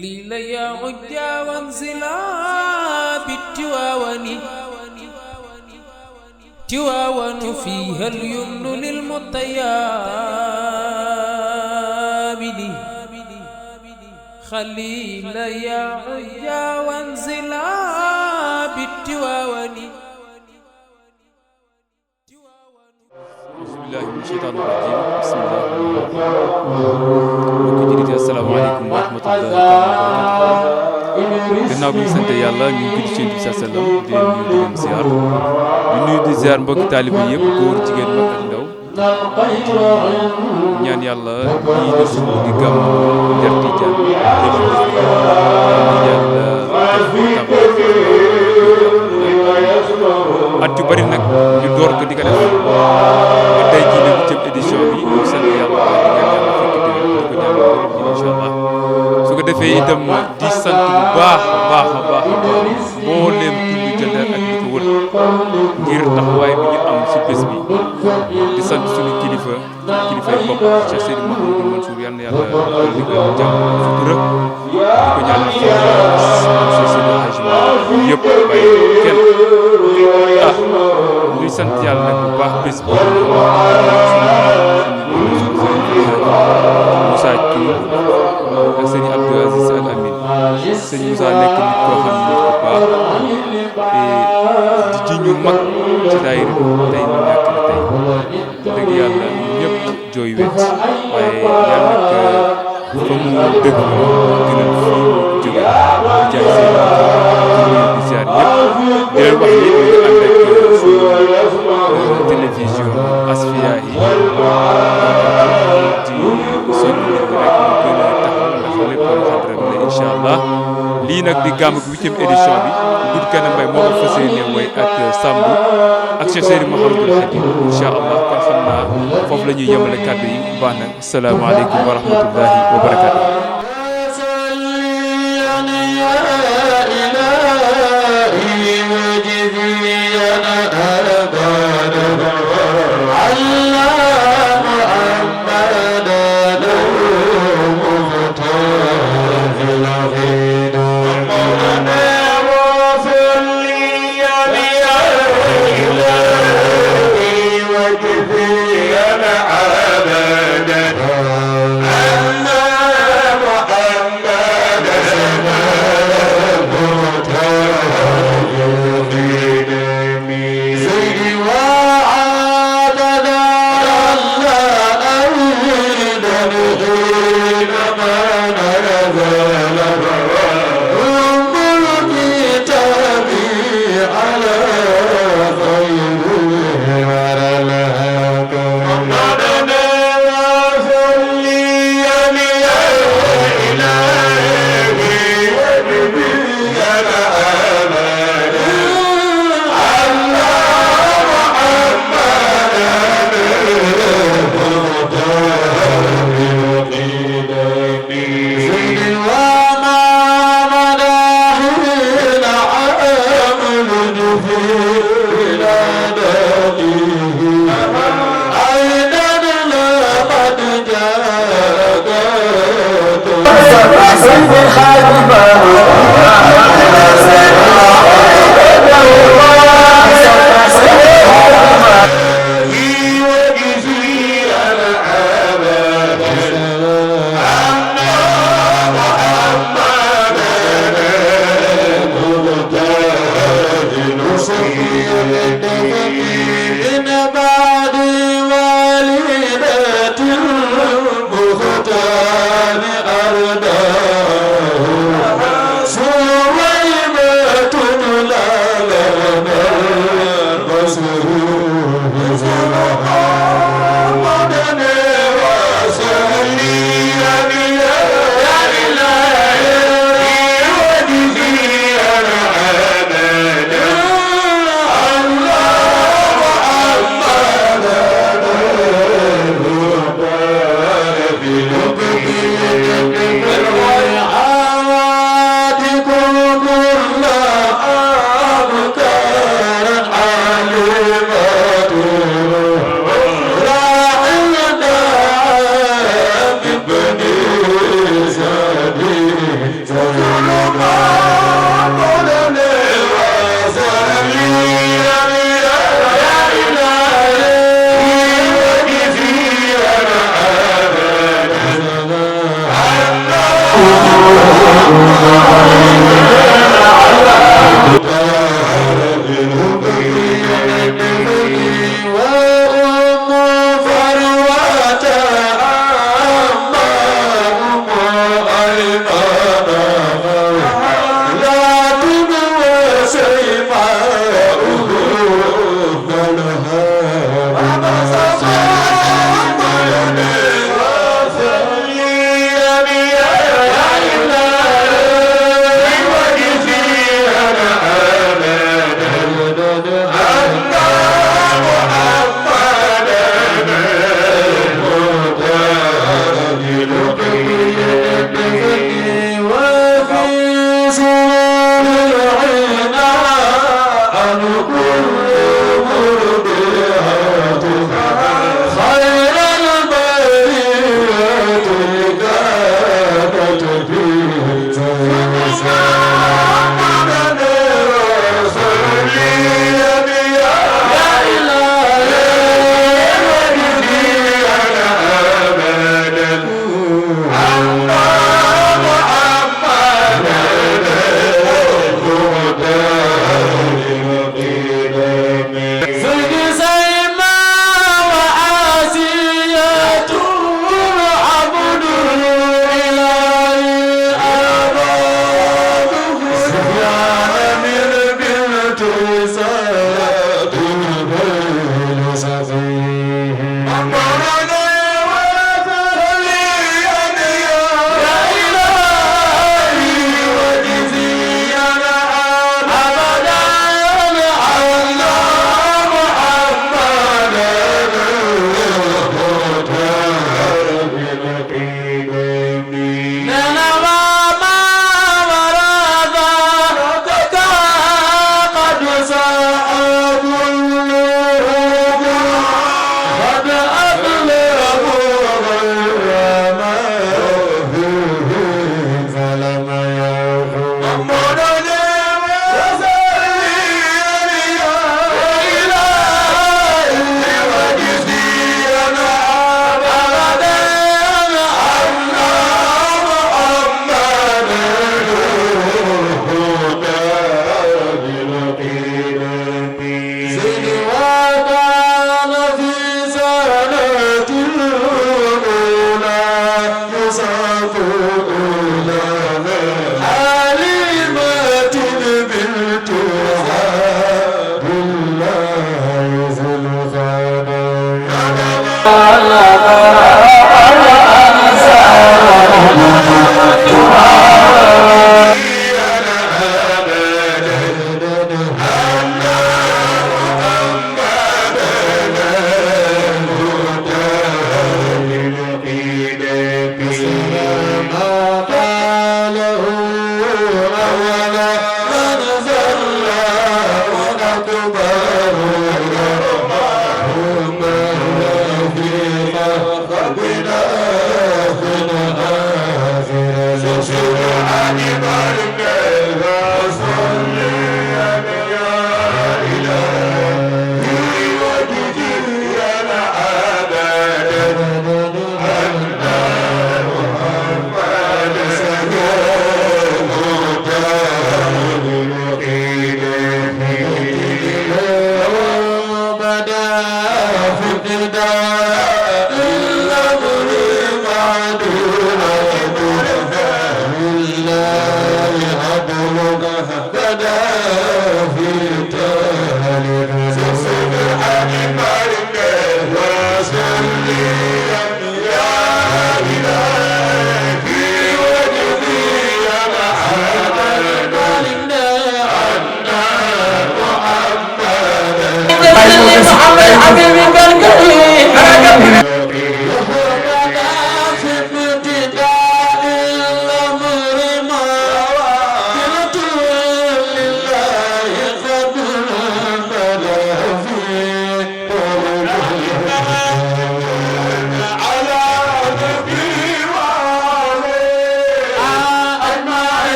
خليل يا عجا وانزلا بالتواون تواون فيها اليمن للمطيابد خليل يا عجا وانزلا بالتواون أعوذ بالله من الشيطان الرجيم بسم الله mbokki jullit yi asalaamaaleykum wa rahmatullahi taala wa barakatuh gannaaw bi ñu sant yàlla ñu ngi julli ci Yonent bi sallam di leen nuyu di leen ziar di nuyu di ziar mbokki taalibe yëpp góor jigéen mag ak ndaw ñaan yàlla lii di suñu di gàmm Njar Tijaan at yu bari nag ñu door ko di ko def ba tey jii la 8e édition bi ñu sant yàlla di ñaan yàlla fekk déwén di ko ñaanal incha allah su ko defee itam di sant bu baax a baax a baax a baax mbooleem tund Jandeer ak li ko wër ngir taxawaay bi ñu am si bés bi di sant suñu kilifay bopp Cheikh Seydi Mouhamadou Mansour yal na yàlla dool di ko jàmm sutura di ko ñaanal Cheikh Seydi Hadji Malick yëpp bàyyi kenn ñuy sant yàlla nag bu baax bés bi Moussa Thioune ak sëñ Abdou Aziz Al Amin sëñ Moussa nekk nit koo xam ne nit ku baax di ji ñu mag ci daayira tey ñu ñàkk na tey dëgg yàlla ñëpp jooy wet waaye yàlla nag fa mu dëgg gënal fii mu jóge di jaay seen di ziar ñëpp di leen wax ni ñu ngi ànd ak télévision Asfiyahi di soññ nit ñi rek ñu gën a taxaw ndax lépp xadra bi la incha allah lii nag di gàmm gi 8e édition bi Doudou Kane Mbaye moo ko fas yéene way ak Samb ak Cheikh Seydi Mouhamadou Khadim incha allah kon xam naa foofu la ñuy yemale kàddu yi baax na salaamaaleykum wa rahmatullahi wa barakatuh.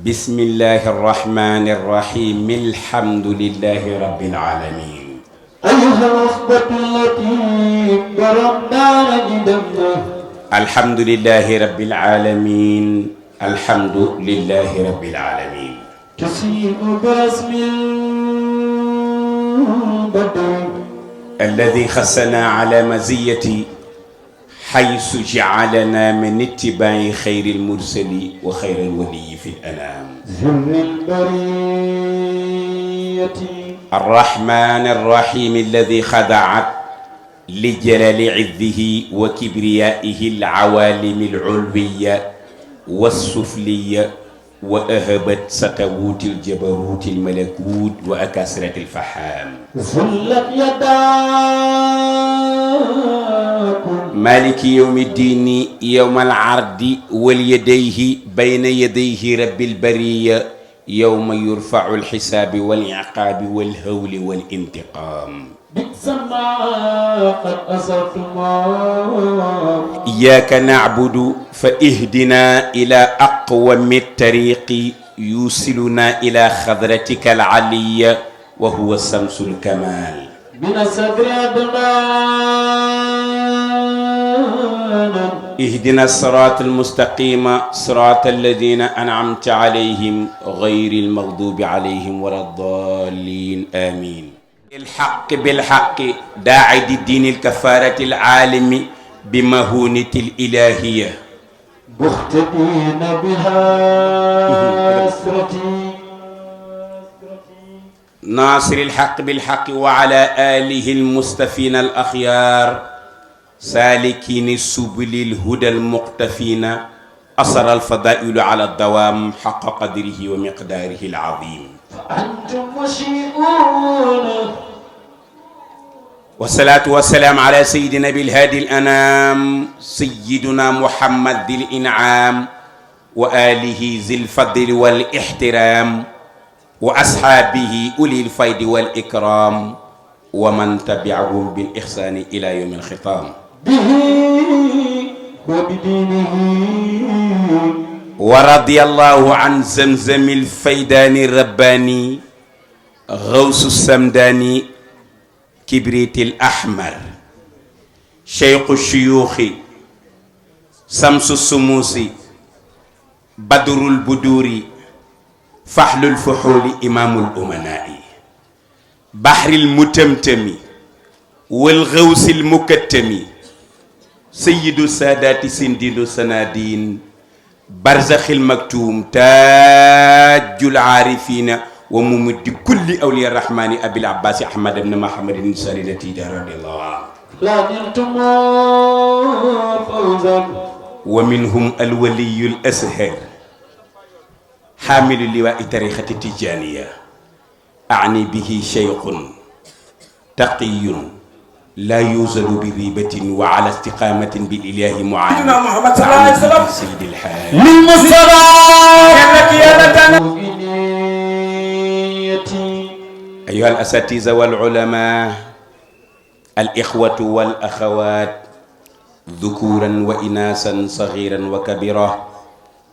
بسم الله الرحمن الرحيم الحمد لله رب العالمين أيها الأخبة التي برمنا لجدنا الحمد لله رب العالمين الحمد لله رب العالمين تسيء برسم البدر الذي خصنا على مزية حيث جعلنا من اتباع خير المرسل وخير الولي في الأنام ذر البرية الرحمن الرحيم الذي خضعت لجلال عزه وكبريائه العوالم العلوية والسفلية وأهبت سطوت الجبروت الملكوت وأكاسرة الفحام ذلت يداكم مالك يوم الدين يوم العرض واليديه بين يديه رب البرية يوم يرفع الحساب والعقاب والهول والانتقام بئس ما قد أسرتما إياك نعبد فاهدنا إلى أقوم الطريق يوصلنا إلى خضرتك العلية وهو الشمس الكمال من الصدر أدنانا اهدنا الصراط المستقيم صراط الذين أنعمت عليهم غير المغضوب عليهم ولا الضالين آمين الحق بالحق داعي الدين الكفارة العالم بمهونة الإلهية مختبين بها أسرتي ناصر الحق بالحق وعلى آله المصطفين الأخيار سالكين السبل الهدى المقتفين أصر الفضائل على الدوام حق قدره ومقداره العظيم أنتم مشيئون والصلاة والسلام على سيدنا بالهادي الأنام سيدنا محمد ذي الإنعام وآله ذي الفضل والاحترام وأصحابه أولي الفيض والإكرام ومن تبعهم بالإحسان إلى يوم الختام به وبدينه ورضي الله عن زمزم الفيدان الرباني غوث السمداني كبريت الأحمر شيخ الشيوخ شمس السموس بدر البدور فحل الفحول إمام الأمناء بحر المتمتم والغوث المكتم سيد السادات سندين السنادين برزخ المكتوم تاج العارفين وممد كل أولياء الرحمن أبي العباس أحمد بن محمد النصاري التي رضي الله عنه لا نلتم فوزا ومنهم الولي الأسهر حامل لواء طريقة التجانية أعني به شيخ تقي لا يوزن بريبة وعلى استقامة بالإله معين محمد صلى الله عليه وسلم سيد الحال للمصطفى كانك يا أيها الأساتذة والعلماء الإخوة والأخوات ذكورا وإناثا صغيرا وكبيرا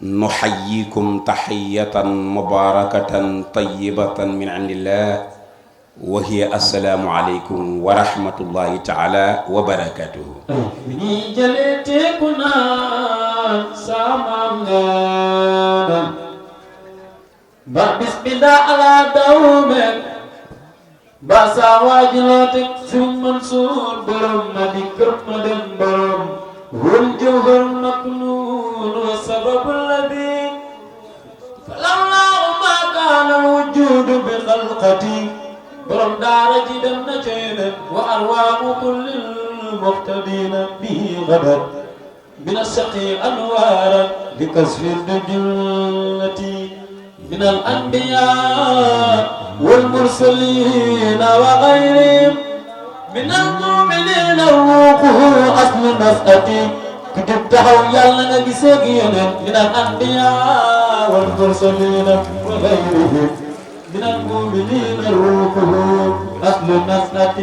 نحييكم تحية مباركة طيبة من عند الله وهي السلام عليكم ورحمة الله تعالى وبركاته ni jalete kuna samamna ba bismillah ala dawme ba sa wajilote sum mansur borom madi kermadem borom hul jawhar maknun wa sababul ladhi falawla ma kana wujudu bi khalqati borom daara ji dem na cene wa arwaamu kullil muqtadin bihi ghadat min as-saqi anwara bi kasfi al-jannati min al-anbiya wal mursalin wa ghayrihim min al-mu'minin ruuhu aslu nasati ku jub taxaw yàlla nga gisee ak yeneen min al-anbiya wal mursalin wa ghayrihim من المؤمنين روحه أصل النسنة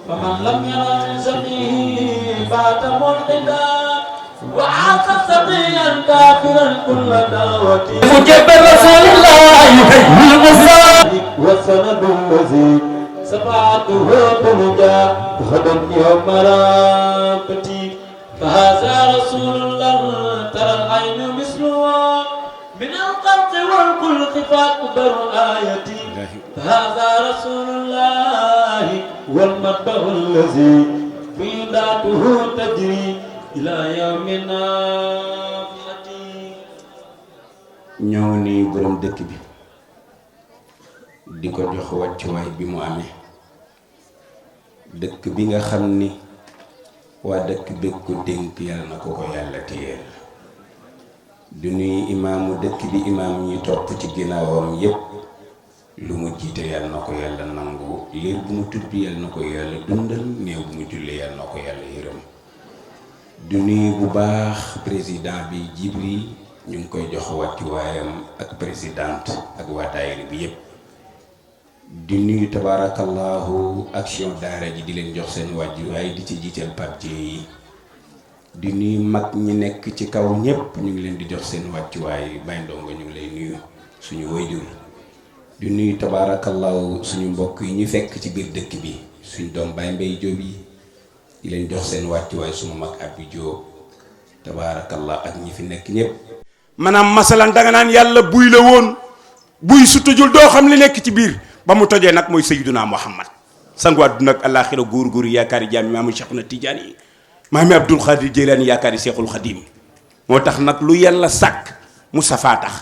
فمن لم يرى من سقيه فات ملحدا وعاق سقيا كافرا كل دعوتي مجد رسول الله والسند الذي سمعته بلجا غدا يوم رابتي فهذا رسول الله ترى العين مثله من القلق والخلق فاكبر آيتي فهذا رسول الله والمطبع الذي في ذاته تجري إلى يومنا ñoo ni borom dëkk bi di ko jox wàccuwaay bi mu amee dëkk bi nga xam ni waa dëkk bi ko dénk yàlla na ko ko yàlla téyeel du nuy imaamu dëkk bi imaam ñi topp ci ginnaawam yépp lu mu jiite yàlla na ko yàlla nangu liir bu mu tudd yàlla na ko yàlla dundal néew bu mu julli yàlla na ko yàlla yërëm du nuy bu baax président bi Djibril ñu ngi koy jox wàccuwaayam ak présidente ak waa daayira bi yépp di nuyu tabaarakallahu action daara ji di leen jox seen wàccuwaay di ci jiital Pape yi di nuyu mag ñi nekk ci kaw ñépp ñu ngi leen di jox seen wàccuwaay Baye Ndongo ñu ngi lay nuyu suñu waajur di nuyu tabaarakallahu suñu mbokk yi ñu fekk ci biir dëkk bi suñu doom Baye Mbaye Diop yi di leen jox seen wàccuwaay suma mag Abi Diop tabaarakallah ak ñi fi nekk ñépp maanaam masalan danga naan yàlla buy la woon buy su tëjul doo xam li nekk ci biir ba mu tojee nag mooy sayyiduna Muhammad sangu àdduna ak àllaaxira góor yaakaari jaam maamu Cheikhuna Tidiane yi maami Abdul Xaadir Jeylaani yaakaari Seexul Xadiim moo tax nag lu yàlla sàkk Mustafa tax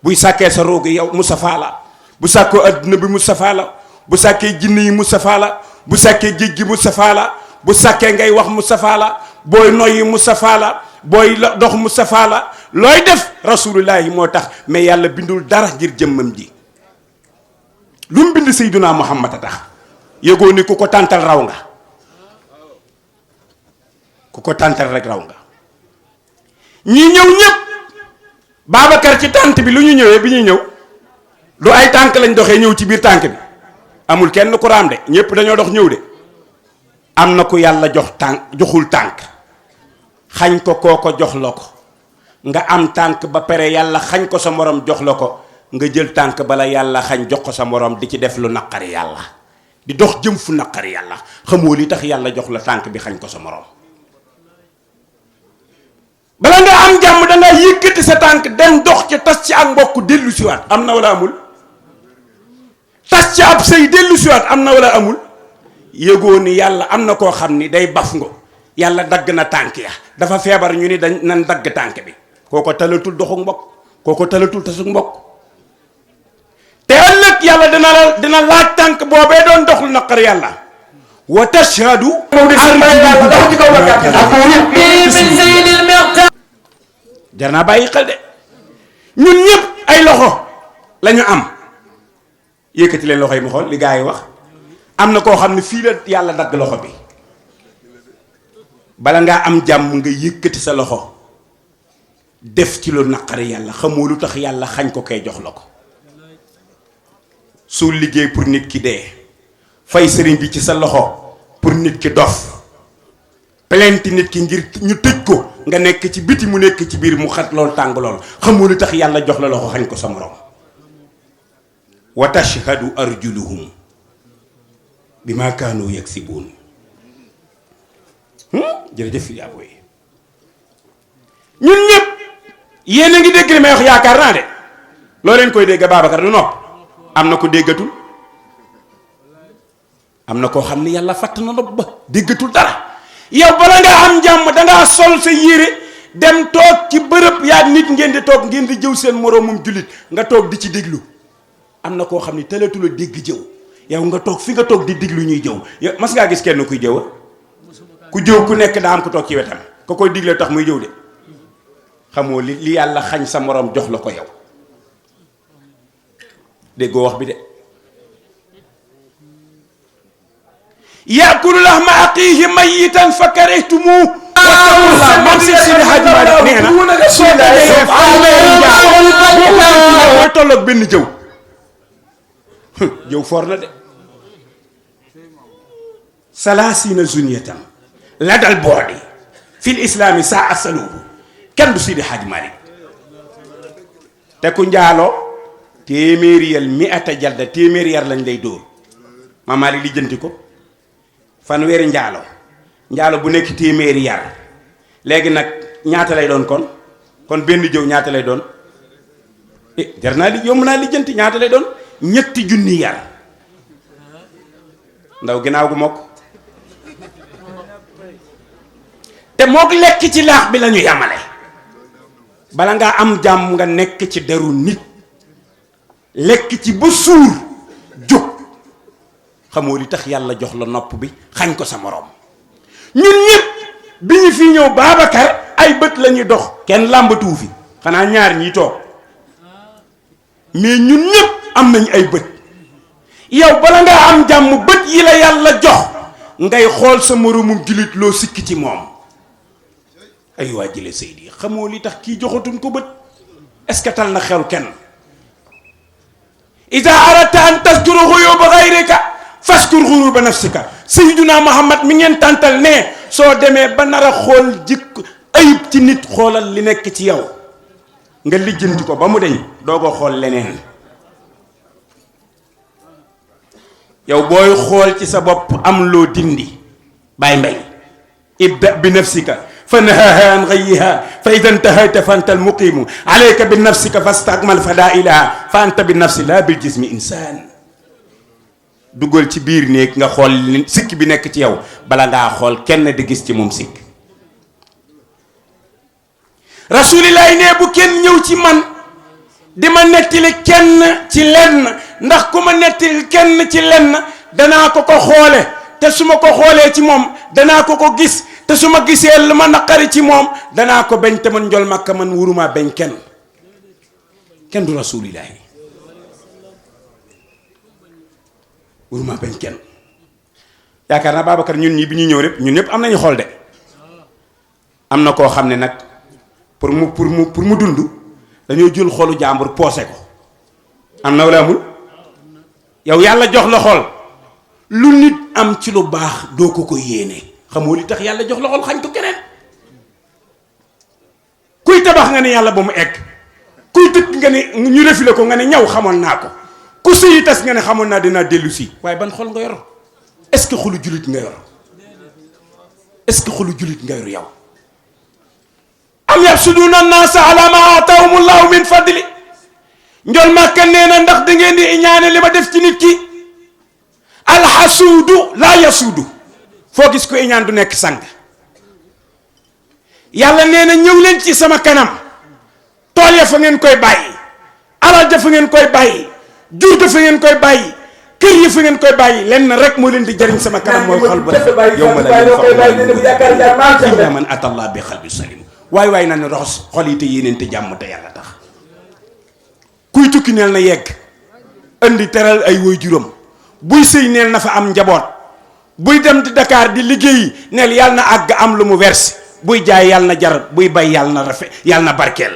buy sàkkee sa roogi yow Mustafa la bu sàkkoo àdduna bi Mustafa la bu sàkkee jinne yi Mustafa la bu sàkkee géej gi Mustafa la bu sàkkee ngay wax Mustafa la booy noyyi Mustafa la booy dox Mustafa la looy def rasulullahi moo tax mais yàlla bindul dara ngir jëmmam ji lu mu bind Seyduna Muhammad a tax yëgoo ni ku ko tàntal raw nga ku ko tàntal rek raw nga ñi ñëw ñépp Babacar ci tànt bi lu ñu ñëwee bi ñuy ñëw du ay tànk lañ doxee ñëw ci biir tànk bi amul kenn ku raam de ñépp dañoo dox ñëw de am na ku yàlla jox tànk joxul tànk xañ ko kooko jox la ko nga am tànk ba pare yàlla xañ ko sa morom jox la ko nga jël tànk bala yàlla xañ jox ko sa morom di ci def lu naqari yàlla di dox jëm fu naqari yàlla xamoo li tax yàlla jox la tànk bi xañ ko sa morom bala nga am jàmm danga yëkkati sa tànk dem dox ci tas ci ak mbokk dellu siwaat am na wala amul tas ci ab sëy dellu siwaat am na wala amul yëgoo ni yàlla am na koo xam ni day baf ngo yàlla dagg na tànk ya dafa feebar ñu ni dañ nan dagg tànk bi kooko talatul doxu mbokk kooko talatul tasu mbokk te ëllëg yàlla dina laaj tànk boobee doon dox lu naqar yàlla wa tashhadu jar naa bàyyi xel de ñun ñëpp ay loxo lañu am yëkkati leen loxo yi mu xool li gaa yi wax am na koo xam ne fii la yàlla dagg loxo bi bala ngaa am jàmm nga yëkkati sa loxo def ci lu naqari yàlla xamoo lu tax yàlla xañ ko koy jox la ko soo liggéey pour nit ki dee fay sëriñ bi ci sa loxo pour nit ki dof plainte nit ki ngir ñu tëj ko nga nekk ci biti mu nekk ci biir mu xat lool tàng lool xamoo lu tax yàlla jox la loxo xañ ko sa morom wa tashhadu arjuluhum bima kaanu yaksibuun jërëjëf yaa booy ñun ñëpp yéen a ngi dégg li may wax yaakaar naa de loo leen koy dégg Babacar du nopp am na ko déggatul am na koo xam ne yàlla fàtt na nopp ba déggatul dara yow bala nga am jàmm dangaa sol sa yére dem toog ci bërëb yaa nit ngeen di toog ngeen di jëw seen moroomum jullit nga toog di ci déglu am na koo xam ne tëlatul a dégg jëw yow nga toog fi nga toog di déglu ñuy jëw yow mas ngaa gis kenn kuy jëwa ku jëw ku nekk daa am ku toog ci wetam ko koy digle tax muy jëw de xamoo li yàlla xañ sa morom jox la ko yow déggoo wax bi de yaakulu lahma axiihi mayyitan fa karihtumuuhu wattaqullah man si Seydi Hadji Malick nee na soo dajee mooy tolloog benn jëw jëw foor na de salaasina zuniyatan la dal boodi fil islaami saa asalubu kenn du Sidi Hadj Malick te ku njaaloo téeméeri yal mi ata jalda téeméeri yar lañ lay dóor Maam Malick li jënti ko fanweeri njaalo bu nekk téeméeri yar léegi nag ñaata lay doon kon benn jëw ñaata lay doon jar naa li yomb naa li jënti ñaata lay doon 3 junni yar ndaw ginnaaw gu mokk te mook lekk ci laax bi la ñu yamale bala ngaa am jàmm nga nekk ci deru nit lekk ci ba suur jóg xamoo li tax yàlla jox la nopp bi xañ ko sa moroom ñun ñëpp bi ñu fi ñëw Babacar ay bët la ñuy dox kenn làmbatuwu fi xanaa ñaar ñiy toog mais ñun ñëpp am nañ ay bët yow bala ngaa am jàmm bët yi la yàlla jox ngay xool sa moroomu jullit loo sikki ci moom ay waa jële Seydi xamoo li tax kii joxatuñ ko bët est-ce que tal na xel kenn ida aradta an taskuru xuyuba xayrika faskur xuruba nafsika Seydina Muhammad mi ngeen tàntal ne soo demee ba nar a xool jikko ayib ci nit xoolal li nekk ci yow nga lijjanti ko ba mu deñ doo ko xool leneen yow booy xool ci sa bopp am loo dindi bàyyi mbay ibda bi nafsika fa nahaha an ghayyiha fa ida intahayta fa anta almuqimu alayka bi nafsika fastakmal fadailaha fa anta bi nafsi la bil jismi insaan duggal ci biir néeg nga xool sikk bi nekk ci yow bala ngaa xool kenn di gis ci moom sikk rasulillahi ne bu kenn ñëw ci man di ma nettali kenn ci lenn ndax ku ma nettali kenn ci lenn danaa ko xoole te su ma ko xoolee ci moom danaa ko gis te su ma gisee lu ma naqari ci moom danaa ko bañ te man njol makka man wuruma bañ kenn du rasulillahi wuruma bañ kenn yaakaar naa Babacar ñun ñi bi ñuy ñëw rek ñun ñëpp am nañu xool de am na koo xam ne nag pour mu dund dañoo jël xolu jàmbur poose ko am na wala amul yow yàlla jox la xol lu nit am ci lu baax doo ko yéene xamoo li tax yàlla jox la xol xañ ko keneen kuy tabax nga ne yàlla ba mu egg kuy dëkk nga ne ñu refile ko nga ne ñaw xamoon naa ko ku sëyi tas nga ne xamoon naa dinaa dellu si waaye ban xol nga yor est-ce que xolu jullit nga yor est-ce que xolu jullit nga yor yow am yaxsuduuna naasa ala ma aataahumullahu min fadli njol màkka nee na ndax da ngeen di iñaane li ma def ci nit ki alxasuudu laa yasuudu foo gis ko iñaan du nekk sang yàlla nee na ñëw leen ci sama kanam tool ya fa ngeen koy bàyyi alal ja fa ngeen koy bàyyi jur ga fa ngeen koy bàyyi kër yi fa ngeen koy bàyyi lenn rek moo leen di jëriñ sama kanam mooy xol ba yow ma la illa man atallah bi xalbi salim waay na ne roxos xol yi te yéeneen te jàmm te yàlla tax kuy tukki neel na yegg andi teral ay woy juróom buy sëy neel na fa am njaboot buy dem di Dakar di liggéeyi neel yàlla na àgg am lu mu verse buy jaay yàlla na jar buy bay yàlla na rafet yàlla na barkeel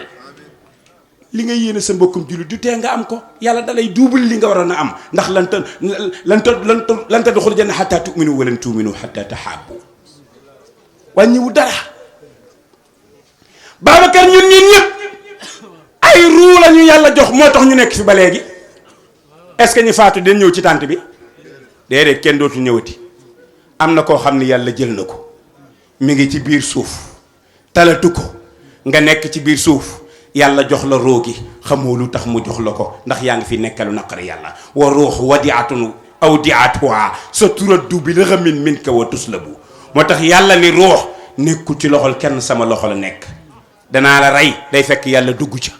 li nga yéene sa mbokkum jullit du tee nga am ko yàlla dalay duubal li nga waroon a am ndax lan tadxulul janna xataa tuminu walan tuminu xataa taxaabu wàññiwu dara Babacar ñun ñëpp ay ruu la ñu yàlla jox moo tax ñu nekk fi ba léegi est-ce que ñu faatu den ñëw ci tànt bi déedéet kenn dootu ñëwati am na koo xam ne yàlla jël na ko mi ngi ci biir suuf talatu ko nga nekk ci biir suuf yàlla jox la roogi xamoo lu tax mu jox la ko ndax yaa ngi fi nekkalu naqari yàlla wa ruux wadiatun aw diatuha sa turaddu bi ramin minka wa tuslabu moo tax yàlla ni ruux nekkul ci loxol kenn sama loxo la nekk danaa la rey day fekk yàlla dugg ca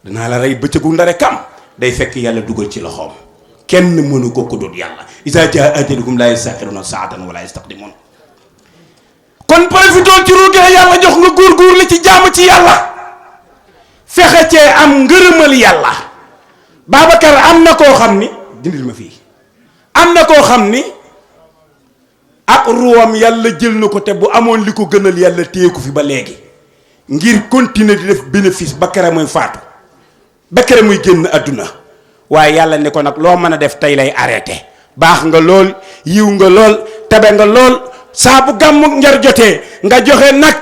danaa la rey bëccëgu ndare kam day fekk yàlla dugal ci loxoom kenn mënu ko ku dul yàlla isa jaa ajaluhum la yastaxiruna saatan wala yastaqdimun kon profitool ci ruugee yàlla jox nga góor la ci jaamu ci yàlla fexe cee am ngërëmal yàlla Babacar am na koo xam ni dindil ma fii am na koo xam ni ak ruwam yàlla jël na ko te bu amoon li ko gënal yàlla téye ko fi ba léegi ngir continuer di def bénéfice ba kere muy faatu ba kere muy génn àdduna waaye yàlla ne ko nag loo mën a def tey lay arrêté baax nga lool yiw nga lool tabe nga lool saa bu gàmmu njar jotee nga joxe nag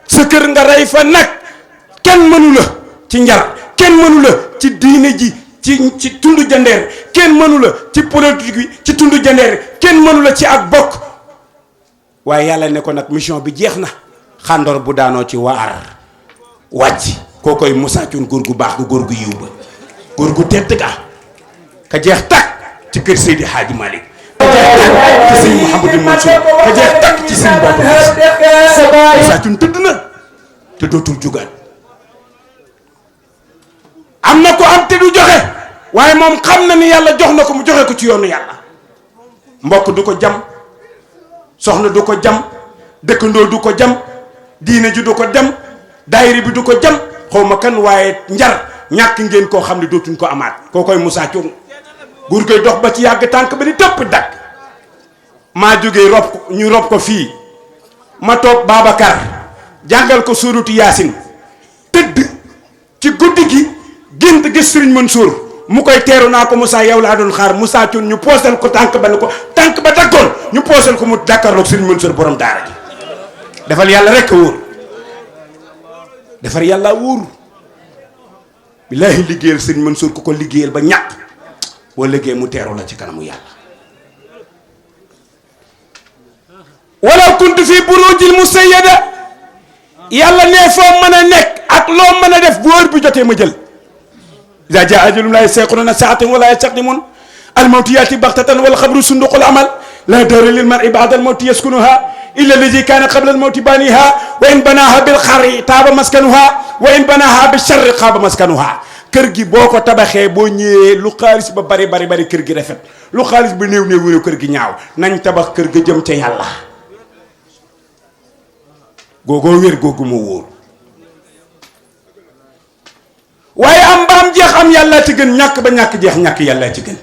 sa kër nga rey fa nag kenn mënu la ci njar kenn mënu la ci diine ji ci tundu jandeer kenn mënu la ci politique bi ci tundu jandeer kenn mënu la ci ak bokk waaye yàlla ne ko nag mission bi jeex na xàndoor bu daanoo ci waar wàcc koo koy Moussa Thioune góor gu baax gu góor gu yiw ba góor gu tedd ka jeex takk ci kër Seydi Hadji Malick ka jeex takk ci sëñ Mouhamadou Mansour ka jeex takk ci sëñ Babacar Sy Moussa Thioune tëdd na te dootul jugaat am na ko am te du joxe waaye moom xam na ni yàlla jox na ko mu joxe ko ci yoonu yàlla mbokk du ko jam soxna du ko jam dëkkandoo du ko jam diine ji du ko dem daayiri bi du ko jam xaw ma kan waaye njar ñàkk ngeen koo xam ne dootuñ ko amaat koo koy Moussa Thioune góor koy dox ba ci yàgg tànk ba di topp dakk maa jógee rob ko ñu rob ko fii ma toog Babacar jàngal ko suuratu Yaasin tëdd ci guddi gi gént gis Sëriñ Mansour mu koy teeru naa ko Moussa yow laa doon xaar Moussa Thioune ñu poosal ko tànk ba ne ko tànk ba daggoon ñu poosal ko mu jàkkaarloog Sëriñ Mansour borom daara ji defal yàlla rekk a wóor defar yàlla wóor billaahi liggéeyal Sëriñ Mansour ku ko liggéeyal ba ñàkk boo liggéey mu teeru la ci kanamu yàlla wala kuntu fi burujil musayyada yàlla ne foo mën a nekk ak loo mën a def bu heure bi jotee ma jël iza jaa ajalum laa yasta'xiruuna saa'atan wa laa yastaqdimuun al-mawtu ya'tii baghtatan wal xabru sunduqul amal laa dawra lil mar'i ba'da al-mawti yaskunuhaa illa allazi kaana qabla al-mawti baaniihaa wa in banaahaa bil xayri taaba maskanuhaa wa in banaahaa bi sharri xaaba maskanuhaa kër gi boo ko tabaxee boo ñëwee lu xaalis ba bari kër gi rafet lu xaalis ba néew kër gi ñaaw nañ tabax kër ga jëm ca yàlla googoo wér googu moo wóor waaye am ba am jeex am yàlla ci gën ñàkk ba ñàkk jeex ñàkk yàlla ci gën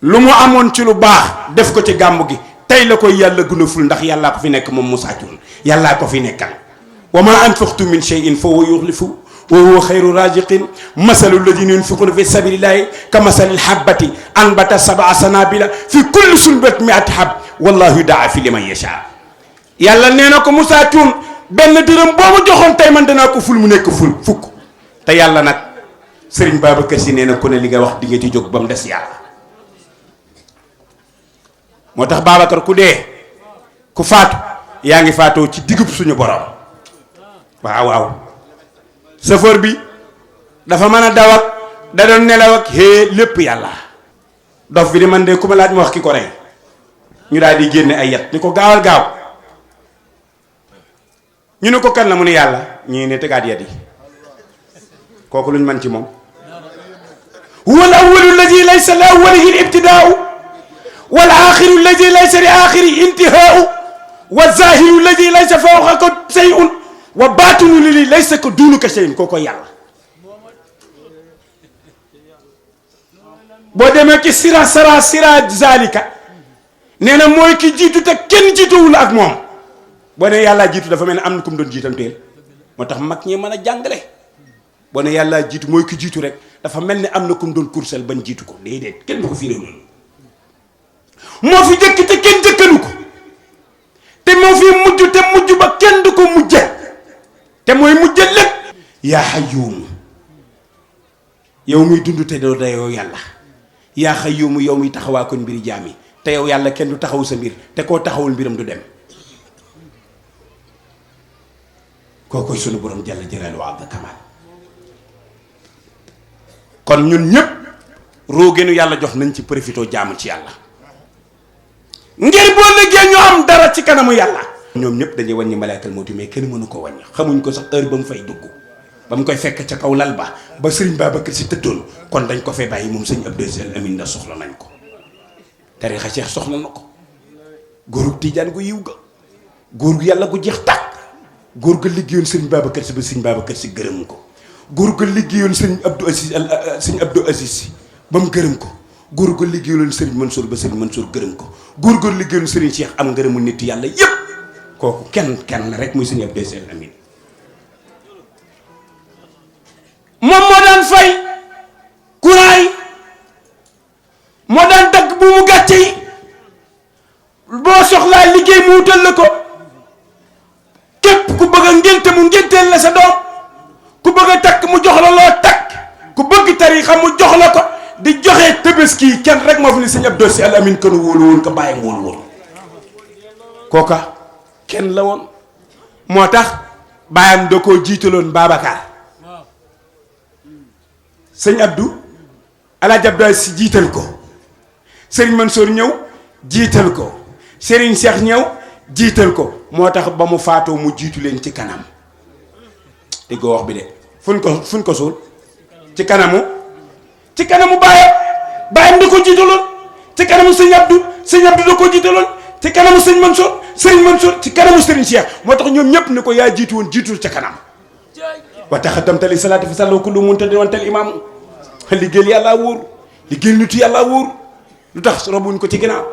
lu mu amoon ci lu baax def ko ci gàmmu gi tey la koy yàlla gën a ful ndax yàllaa ko fi nekk moom Moussa Thioune yàllaa ko fi nekkal wa ma anfaqtum min shay'in fa huwa yukhlifu wa huwa khayru raziqin masalu alladhina yunfiquna fi sabilillahi ka masalil habbati anbata sab'a sanabila fi kulli sunbulatin mi'atu hab wallahu yudaa'ifu liman yasha yàlla nee na ko Moussa Thioune benn dërëm boo ma joxoon tey man danaa ko ful mu nekk fukk te yàlla nag Serigne Babacar Sy nee na ku ne li nga wax di nga ci jóg ba mu des yàlla moo tax Babacar ku dee ku faatu yaa ngi faatoo ci digub suñu borom waaw chauffeur bi dafa mën a daw ak da doon nelaw ak lépp yàlla dof bi di man de ku ma laaj ma wax ki ko rey ñu daal di génne ay yat ni ko gaawal gaaw ñu ne ko kan la mu ne yàlla ñii ne tegaat yat yi kooku luñ man ci moom huwa al awwalu alladi laysa li awwalihi al ibtidaau wal axiru alladi laysa li axiri intihaau wa zahiru alladi laysa fawqaka shay'un wa baatinu li laysa ka duunuka shay'un kooko yàlla boo demee ci sira zalika nee na mooy ki jiitu te kenn jiituwul ak moom boo ne yàllaa jiitu dafa mel ne am na ku mu doon jiitanteel moo tax mag ñi mën a jàngale boo ne yàllaa jiitu mooy ki jiitu rek dafa mel ni am na ku mu doon kursel bañ jiitu ko déedéet kenn du ko firé noonu moo fi jëkk te kenn jëkkalu ko te moo fi mujj te mujj ba kenn du ko mujje te mooy mujje lépp yaa xayyuumu yow muy dund te doo dayoo yàlla yaa xayyuumu yow muy taxawaa kon mbiri jaam yi te yow yàlla kenn du taxawu sa mbir te koo taxawul mbiram du dem kookoy sunu borom jalla jalaaluhu wa azza kamal kon ñun ñëpp roogenu yàlla jox nañ ci profité jaamu ci yàlla ngir boo liggéey ñu am dara ci kanamu yàlla ñoom ñëpp dañuy wàññi malaakal mawti mais kenn mënu ko wàññi xamuñ ko sax heure ba mu fay dugg ba mu koy fekk ca kaw lal ba sëriñ Babacar Sy tëddoon kon dañ ko fee bàyyi moom sëñ Abdou Aziz Al Amine ndax soxla nañ ko tarixa Cheikh soxla na ko góoru Tijaan gu yiw ga góor gu yàlla gu jeex tàkk góor ga liggéeyoon sëriñ Babacar Sy ba sëriñ Babacar Sy gërëm ko góor ga liggéeyoon sëriñ Abdou Aziz Sy ba mu gërëm ko góor ga liggéeyoon sëriñ Mansour ba sëriñ Mansour gërëm ko góor ga liggéeyoon sëriñ Cheikh am ngërëmu nit yàlla yépp kooku kenn rek muy sëriñ Abdou Aziz Al Amine moom moo daan fay courant yi moo daan dagg bu mu gàcce yi bëggee mu wutal la ko képp ku bëgg a ngénte mu ngénteel la sa doom ku bëgg a takk mu jox la loo takk ku bëgg tariixa mu jox la ko di joxe Tabaski kenn rek moo fi ne sëñ Abdou Sy Al Amine kanu wóolu woon ko bàyyi wóolu woon kooka kenn la woon moo tax bàyyam da koo jiitaloon Babacar sëñ Abdou Alaaji Abdou Sy jiital ko Serigne Mansour ñëw jiital ko Serigne Cheikh ñëw jiital ko moo tax ba mu faatoo mu jiitu leen ci kanam dégg wax bi de fuñ ko suul ci kanamu bàyyam da ko jiitaloon ci kanamu sëñ Abdou da ko jiitaloon ci kanamu sëñ Mansour ci kanamu Serigne Cheikh moo tax ñoom ñëpp ne ko yaa jiitu woon jiitul ca kanam wa taxaddamta li salaati fa sallu kullu muntadin wantal imaamu liggéeyal yàlla wóor liggéeyal nitu yàlla wóor lu tax robuñ ko ci ginnaaw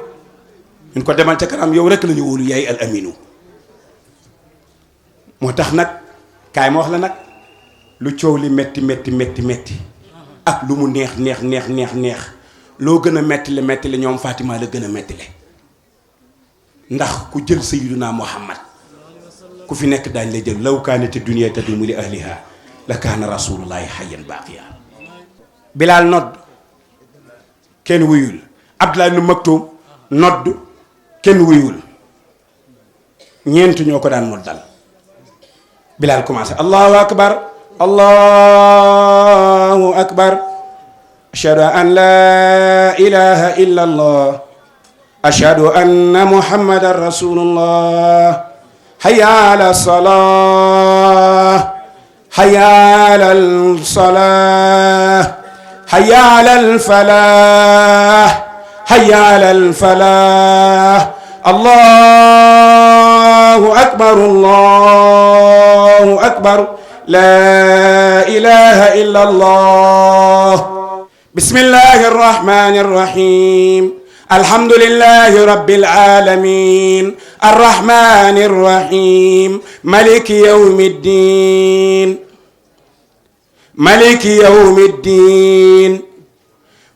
ñun ko demal ca kanam yow rek la ñu wóolu yaay al aminu moo tax nag kaay ma wax la nag lu coow li metti ak lu mu neex loo gën a metti le ñoom Fatima la gën a metti le ndax ku jël sayyiduna Muhammad ku fi nekk daañ la jël law kaanati dunya tadumu li ahliha la kaana rasulullahi hayyan baqiya Bilaal nodd kenn wuyul Abdullah ibn Maktum nodd kenn wuyul ñeent ñoo ko daan noddal Bilaal commencé allahu akbar ashhadu an la ilaha illa allah ashhadu anna muhammadan rasulullah hayya ala salah hayya ala salah hayya ala falah hayya ala falah allahu akbar la ilaha illa allah bismillahir rahmanir rahim alhamdulillahi rabbil alamin arrahmanir rahim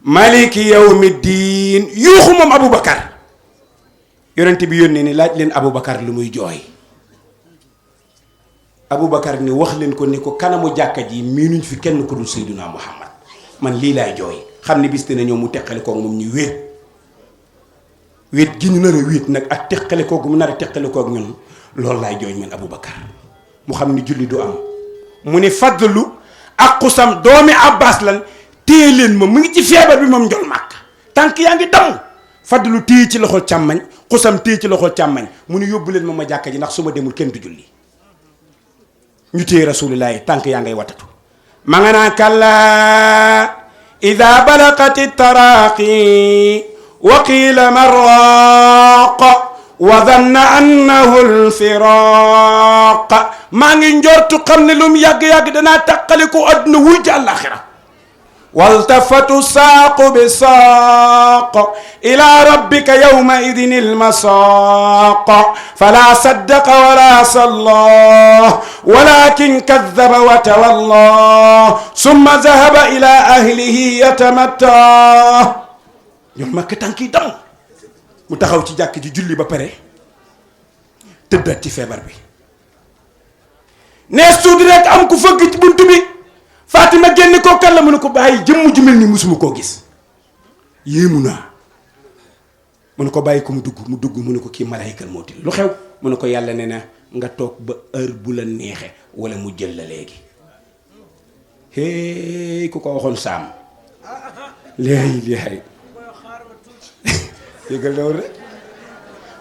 maliki yawmiddin yuuxu moom Aboubacar yonent bi yónnee ni laaj leen Aboubacar lu muy jooy Aboubacar ni wax leen ko ni ko kanamu jàkka ji miinuñ fi kenn ko dul Seyduna Muhammad man lii laay jooy xam ne bis dina ñëw mu teqale koog moom ñu wéet gi ñu nar a wéet nag ak teqale koog mu nar a teqale koog ñun loolu laay jooy man Aboubacar mu xam ni julli du am mu ni fadlu ak xusam doomi Abbas lan téye leen ma mu ngi ci feebar bi moom njol màkk tànk yaa ngi damm fadlu téye ci loxol càmmañ xusam téye ci loxol càmmañ mu ni yóbbu leen ma jàkka ji ndax su ma demul kenn du julli ñu téye rasulillahi tànk yaa ngay watatu ma nga naa kalla ida balaqati taraqi wa qiila maraq wa dhanna annahu alfiraq maa ngi njortu xam ne lu mu yàgg-yàgg danaa tàqali ko adduna wuy ci àllaaxira waltafatu saaqu bi saaq ila rabbika yawma idin almasaaq fala saddaqa wala salla walakin kadaba wa tawalla summa zahaba ila ahlihi yatamatta ñoom makk tànk yi dam mu taxaw ci jàkk ji julli ba pare tëddaat ci feebar bi nees tuuti rek am ku fëgg ci buntu bi Fatima génn ko kan la mu ne ko bàyyi jëmm ju mel ni musuma koo gis yéemu naa mu ne ko bàyyi ko mu dugg mu ne ko kii malaykal moo til lu xew mu ne ko yàlla ne na nga toog ba heure bu la neexe wala mu jël la léegi hey ku ko waxoon saam léegi déggal loolu rek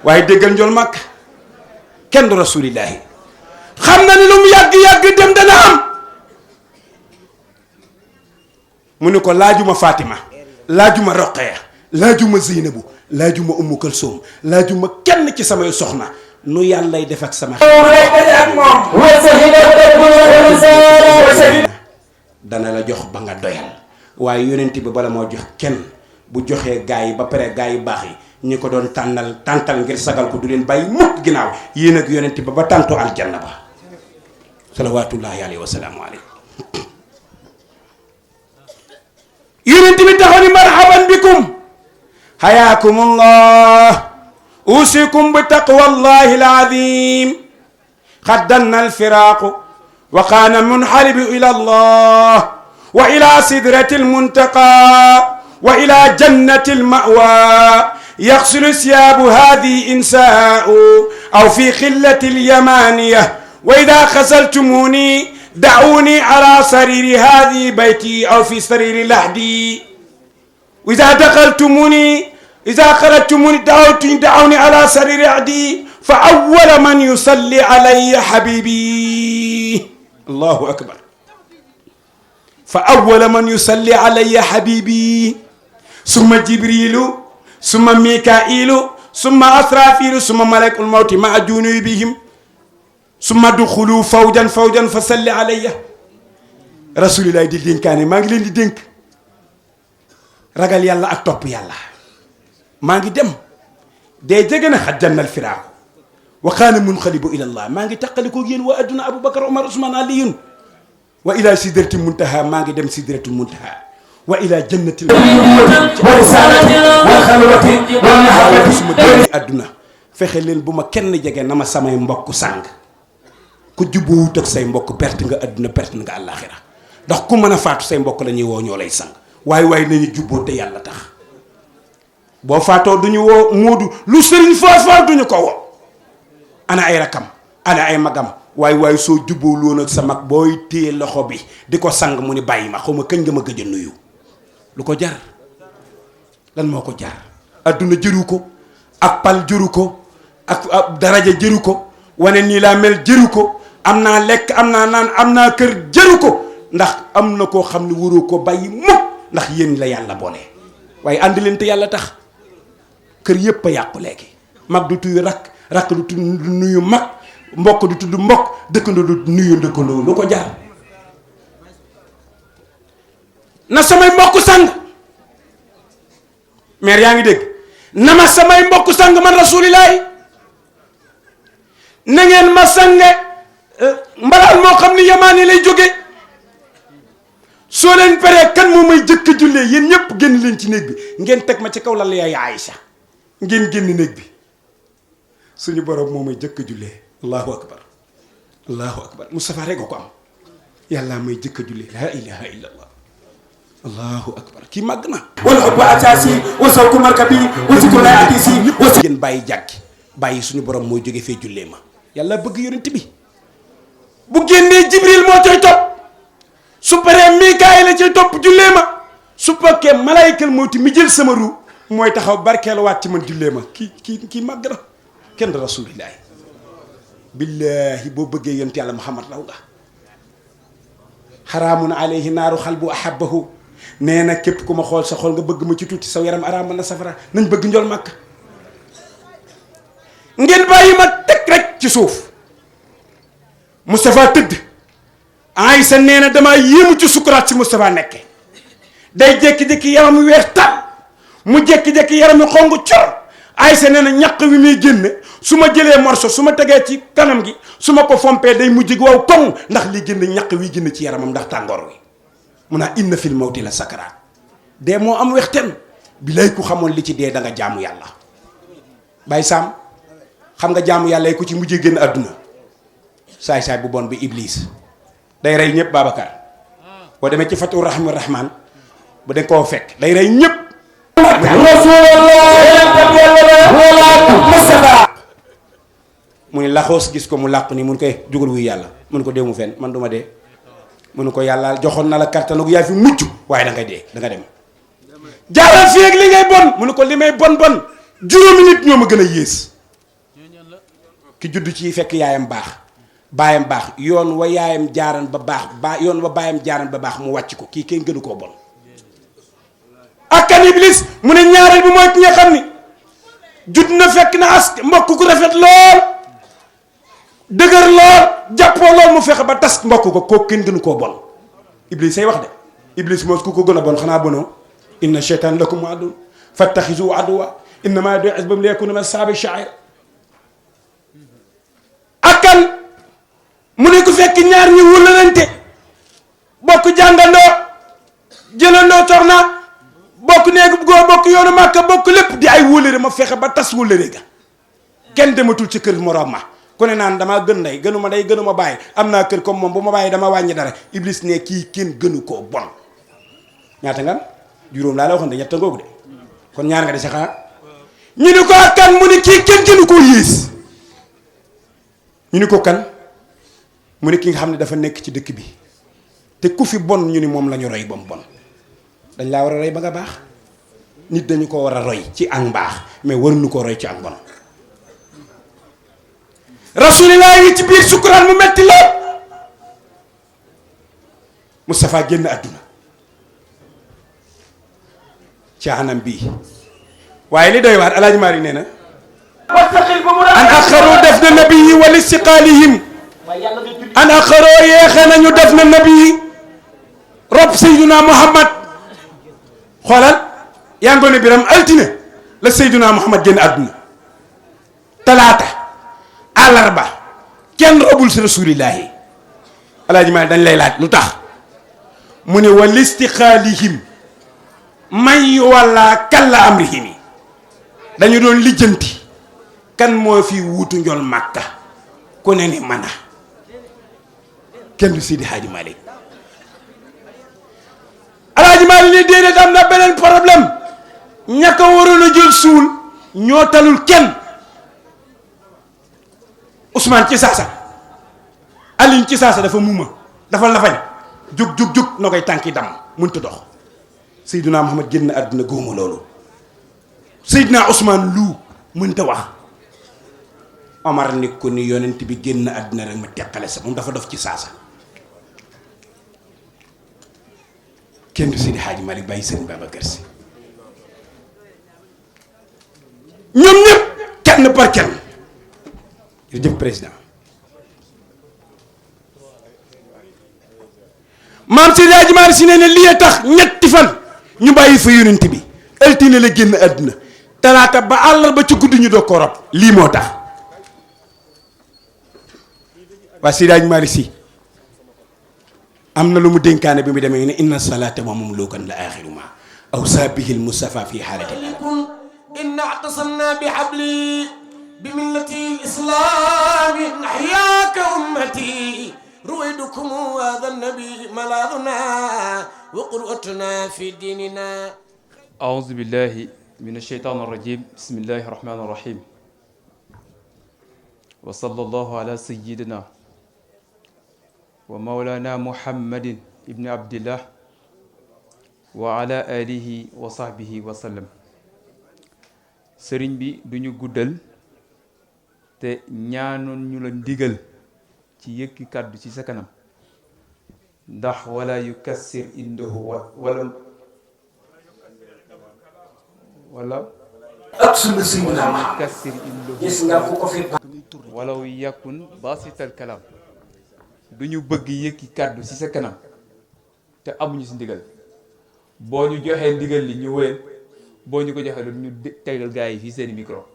waaye déggal njool màkk kenn du rasulillahi xam na ni lu mu yàgg-yàgg dem dana am mu ne ko laajuma Fatima laajuma Roqaya laajuma Zeynabu laajuma Ummu Kalsoom laajuma kenn ci samay soxna nu yàllay def ak sama dana la jox ba nga doyal waaye yonent bi bala moo jox kenn bu joxee gaa yi ba pare gaa yi baax yi ñi ko doon tàntal ngir sagal ko du leen bàyyi mukk ginnaaw yéen ak yonent ba ba tàntoo aljanna ba salawaatullahi alayhi wa salaamu alayhi yonent bi taxaw ni marhaban bikum hayaakumullah أوصيكم بتقوى الله العظيم قد دن الفراق وكان المنحرب إلى الله وإلى سدرة المنتقى وإلى جنة المأوى يغسل ثياب هذه إنساء أو في خلة اليمانية وإذا خسلتموني دعوني على سرير هذه بيتي أو في سرير لحدي وإذا دخلتموني إذا خرجتموني دعوني على سرير عدي فأول من يصلي علي حبيبي الله أكبر فأول من يصلي علي حبيبي ثم جبريل ثم ميكائيل ثم أسرافيل ثم ملك الموت مع جنوبهم ثم دخلوا فوجا فوجا فصل علي رسول الله di dénkaane maa ngi leen di dénk ragal yàlla ak topp yàlla maa ngi dem dee jege na xajjanal firaaku wa kaana munqalibu ila allah maa ngi taqalikoo yéen waa adduna Aboubacar Omar Ousmane Aliyun wa ila sidrati muntaha maa ngi dem sidratul muntaha wa ila jannatil suma dee adduna fexe leen bu ma kenn jege na ma samay mbokk sàng ku jubboowut ak say mbokk perte nga adduna perte nga àllaaxira ndax ku mën a faatu say mbokk la ñuy woo ñoo lay sang waaye waaye nañu jubboo te yàlla tax boo faatoo duñu woo moodu lu sëriñ faat duñu ko woo ana ay rakam ana ay magam waaye waaye soo jubboo loon ak sa mag booy téye loxo bi di ko sang mu ni bàyyi ma xaw ma kañ nga ma gëj a nuyu lu ko jar lan moo ko jar adduna jëru ko ak pal jëru ko ak daraja jëru ko wane nii laa mel jëru ko am naa lekk am naa naan am naa kër jëru ko ndax am na koo xam ne waroo ko bàyyi mukk ndax yéen la yàlla boole waaye ànd leen te yàlla tax kër yépp a yàqu léegi mag du tudd rakk du tudd nuyu mag mbokk du tudd mbokk dëkkandoo du nuyu dëkkandoo lu ko jaar na samay mbokk sang maire yaa ngi dégg na ma samay mbokk sang man rasulilaay na ngeen ma sange mbalaan moo xam ni yamaani lay jóge soo leen paree kan moo may jëkk jullee yéen ñëpp génn leen ci néeg bi ngeen teg ma ci kaw lal yaay Aïcha ngeen génn néeg bi suñu borom moo may jëkk jullee allahu akbar allahu akbar Moustapha rek ko am yàlla may jëkk jullee laa ilaha illa allah allahu akbar kii màgg na wala ëpp atasi wasawku markabi wasiku lay atisi ngeen bàyyi jàkki bàyyi suñu borom mooy jóge fee jullee ma yàlla bëgg yonent bi bu génnee Jibril moo coy topp su paree Mikaayil la cay topp jullee ma su pakkee malaykal mawti mi jël sama ru mooy taxaw barkeelu waat ci man jullee ma kii màgg na kenn rasulillahi billahi boo bëggee yonent yàlla Muhammad raw nga xaraamun alayhi naaru xalbu ahabbahu nee na képp ku ma xool sa xool nga bëgg ma ci tuuti saw yaram araamal na safara nañ bëgg njol màkk ngeen bàyyi ma teg rek ci suuf Moustapha tëdd Aïssa nee na damaa yéemu ci sukuraat si Moustapha nekke day jékki-jékki yaram wi weex tàll mu jékki-jékki yaram wi xong cor Aïssa nee na ñaq wi muy génne su ma jëlee morso su ma tegee ci kanam gi su ma ko fompee day mujj gi waw koŋ ndax li génn ñaq wi génn ci yaramam ndax tàngoor wi mu naa inna fil mawti la sakaraat dee moo am wexten bi lay ku xamoon li ci dee da nga jaamu yàlla Baye Sam xam nga jaamu yàlla yi ku ci mujjee génn àdduna saay-saay bu bon bi Iblis day rey ñëpp Babacar boo demee ci Fatou Rahman Rahman bu dañ koo fekk day rey ñëpp mu ni laxoos gis ko mu làqu ni mun koy jugal wuy yàlla mun ko dee mu fenn man duma dee mun ko yàlla joxoon na la kàttanu yaa fi mucc waaye da ngay dee da nga dem jaaral fii ak li ngay bon mun ko li may bon juróomi nit ñoo ma gën a yées ki judd ci fekk yaayam baax baayam baax yoon wa yaayam jaaran ba baax yoon wa baayam jaaran ba baax mu wàcc ko kii kenn gënu koo bon ak kan Iblis mu ne ñaareel bi mooy ki nga xam ni judd na fekk na as mbokk ku rafet lool dëgër lool jàppoo lool mu fexe ba tas mbokk ko kooku kenn gënu koo bon Iblis say wax de Iblis moos ku ko gën a bon xanaa bonoo inna sheytaan lakum aduwwun fattaxizuhu aduwwan innamaa yad'uu hizbahu liyakuunu min ashaabi sha'iir ak kan mu ne ku fekk ñaar ñi wëllalante bokk jàngandoo jëlandoo soxna bokk néegu góor bokk yoonu Màkka bokk lépp di ay wóllëre ma fexe ba tas wóllëre ga kenn dematul ci kër morom ma ku ne naan damaa gën ndey gënuma day gënuma bàyyi am naa kër comme moom bu ma bàyyi dama wàññi dara Iblis ne kii kenn gënu koo bon ñaata nga am juróom laa la waxoon de ñett ngoogu de kon ñaar nga de si xanaa ñu ni ko kan mu ni kii kenn gënu koo yées ñu ni ko kan mu ni ki nga xam ne dafa nekk ci dëkk bi te ku fi bon ñu ni moom la ñu roy ba mu bon dañ laa war a roy ba nga baax nit dañu ko war a roy ci ak mbaax mais waruñu ko roy ci ak bon rasulillah ngi ci biir sukkuraan mu metti lool Moustapha génn àdduna ci anam bii waaye li doy waar alaaji Maari nee na an axaroo def na nabi yi wala istiqaalihim an axaroo yeexe nañu def na nabi yi rob Seyduna Muhammad xoolal yaa ngoone biram altine la Seyduna Muhammad génn àdduna talaata àllarba kenn robul si rasulillahi alaaji Maalik dañ lay laaj lu tax mu ne wa listixaalihim may wala kalla amrihimi dañu doon lijjanti kan moo fi wuutu njol Makka ku ne ni mana kenn du Seydi Hadji Malick alaaji Maalik ne déedéet am na beneen problème ñaka waroon a jël suul ñoo talul kenn Ousmane ci saasa Alioune ci saasa dafa muuma dafa lafañ jóg na koy tànki dam mënta dox Seydina Muhammad génn àdduna góoma loolu Seydina Ousmane lu mënta wax Omar ni ko ni yonent bi génn àdduna rek ma teqale sa moom dafa dof ci saasa kenn du Seydi Hadji Malick bàyyi sëñ Babacar Si ñoom ñëpp kenn par kenn jërëjëf président maam Seydi Hadji Malick Si nee na lii tax ñetti fan ñu bàyyi fa yonent bi altine la génn àdduna talaata ba àllarba ci guddi ñu doog ko rob lii moo tax waa Seydi Hadji Malick Si am na lu mu dénkaane bi mu demee ne inna salaata wa mamlukan la axiru ma aw saabihil Mustafa fi xaalati inna a'tasamna bi habli bi millati al-islam nahyaaka ummati رويدكم هذا النبي ملاذنا وقرؤتنا في ديننا أعوذ بالله من الشيطان الرجيم بسم الله الرحمن الرحيم وصلى الله على سيدنا ومولانا محمد ابن عبد الله وعلى آله وصحبه وسلم sëriñ bi duñu guddal te ñaanoon ñu la ndigal ci yëkki kàddu ci sa kanam ndax wala yukassir indahu wala ak sunu Seydina Muhammad yukassir indahu gis nga ku ko fi walaw yakun basital kalam du ñu bëgg yëkki kàddu ci sa kanam te amuñu si ndigal boo ñu joxee ndigal li ñu wéyal boo ñu ko joxee lu ñu tegal gaa yi fii seeni micro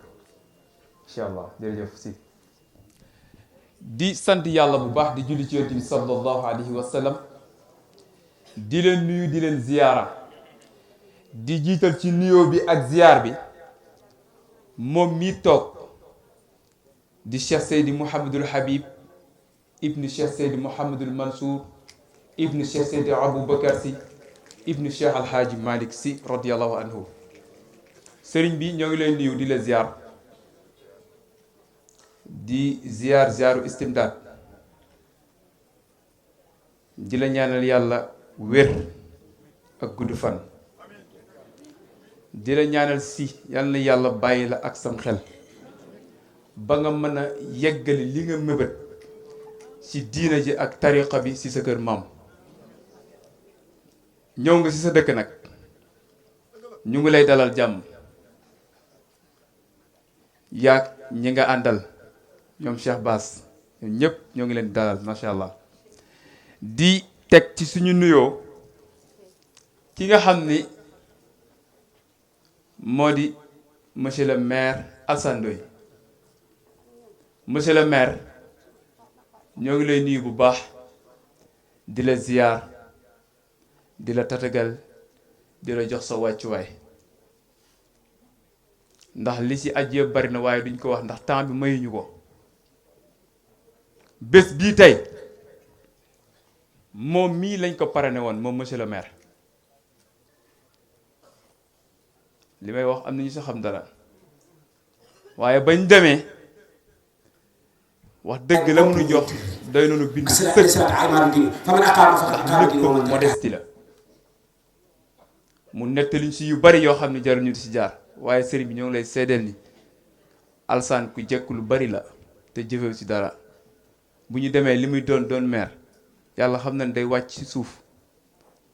incha allah jërëjëf si di sant yàlla bu baax di julli ci yonent bi sallallahu alayhi wa sallam di leen nuyu di leen ziyaara di jiital ci nuyoo bi ak ziyaar bi moom mii toog di Cheikh Seydi Mouhamadul Habib ibnu Cheikh Seydi Mouhamadul Mansour ibnu Cheikh Seydi Aboubacar si ibnu Cheikh Alhaaji Malick si radiallahu anhu sëriñ bi ñoo ngi leen nuyu di la ziyaar di ziyaaru istimdaad di la ñaanal yàlla wér ak gudd fan di la ñaanal si yal na yàlla bàyyi la ak sam xel ba nga mën a yeggali li nga mëbët ci diina ji ak tariqa bi ci sa kër maam ñëw nga ci sa dëkk nag ñu ngi lay dalal jàmm yaag ñi nga àndal ñoom Cheikh Bass ñoom ñëpp ñoo ngi leen dalal macha allah di teg ci suñu nuyoo ki nga xam ni moo di monsieur le maire Alassane Ndoye monsieur le maire ñoo ngi lay nuyu bu baax di la ziyaar di la tatagal di la jox sa wàccuwaay ndax li ci aj yëpp bari na waaye duñ ko wax ndax temps bi mayuñu ko. bés bii tey moom mii lañ ko parrainé woon moom monsieur le maire li may wax am na ñu si xam dara waaye bañ demee wax dëgg la mënu jox doy nañu bind sëkk ndax lépp modestie la mu nettaliñ si yu bari yoo xam ne jarul ñu di si jaar waaye sëriñ bi ñoo ngi lay seedeel ni Alsaan ku jekk lu bari la te jëfew si dara bu ñu demee li muy doon maire yàlla xam na ne day wàcc ci suuf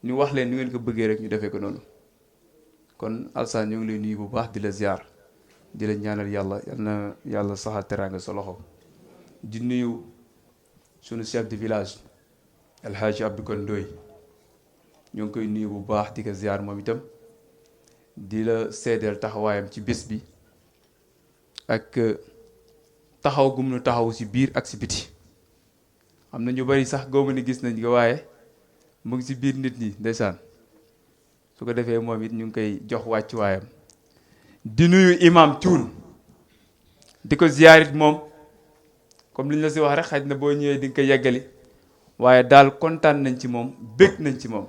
ñu wax leen ni ngeen ko bëggee rek ñu defee ko noonu kon Alsaan ñoo ngi lay nuyu bu baax di la ziar di la ñaanal yàlla yal na yàlla saxal teraanga sa loxo di nuyu sunu chef de village El Hadji Abdou Kon Ndoye ñoo ngi koy nuyu bu baax di ko ziar moom itam di la seedeel taxawaayam ci bés bi ak taxaw gum nu taxaw si biir ak si biti am na ñu bari sax góobu ni gis nañ ko waaye mu ngi si biir nit ñi ndeysaan su ko defee moom it ñu ngi koy jox wàccuwaayam di nuyu imam Thioune di ko ziyaarit moom comme li ñu la si wax rek xaj na boo ñëwee di nga ko yeggali waaye daal kontaan nañ ci moom bég nañ ci moom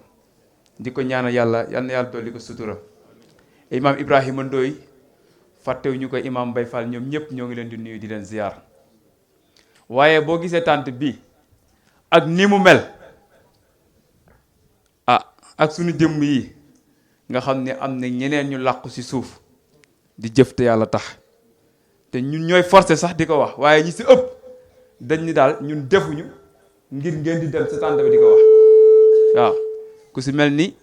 di ko ñaanal yàlla yal na yàlla dolli ko sutura imam Ibrahima Ndoye fàttewu ñu ko imam Bay Fall ñoom ñëpp ñoo ngi leen di nuyu di leen ziyaar waaye boo gisee tànt bi ak ni mu mel ak suñu jëmm yi nga xam ne am na ñeneen ñu làqu ci suuf di jëf te yàlla tax te ñun ñooy forcé sax di ko wax waaye ñi ci ëpp dañ ni daal ñun defuñu ngir ngeen di dem sa tànt bi di ko wax waaw ku ci mel ni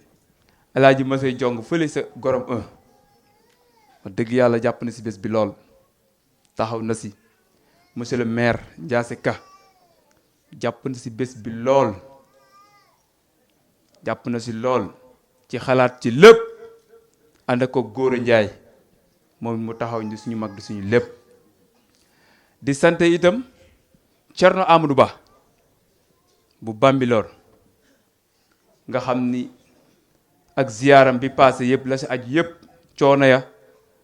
El Hadji Masey Jong fële sa gorom 1 wax dëgg yàlla jàpp na ci bés bi lool taxaw na ci monsieur le maire Ndiasse Ka jàpp na ci bés bi lool jàpp na ci lool ci xalaat ci lépp ànd ak ko Góora Njaay moom mu taxaw ni suñu mag di suñu lépp di sant itam Cerno Amadou Ba bu Bambilor nga xam ni ak ziyaaram bi passé yëpp la ci aju yëpp coono ya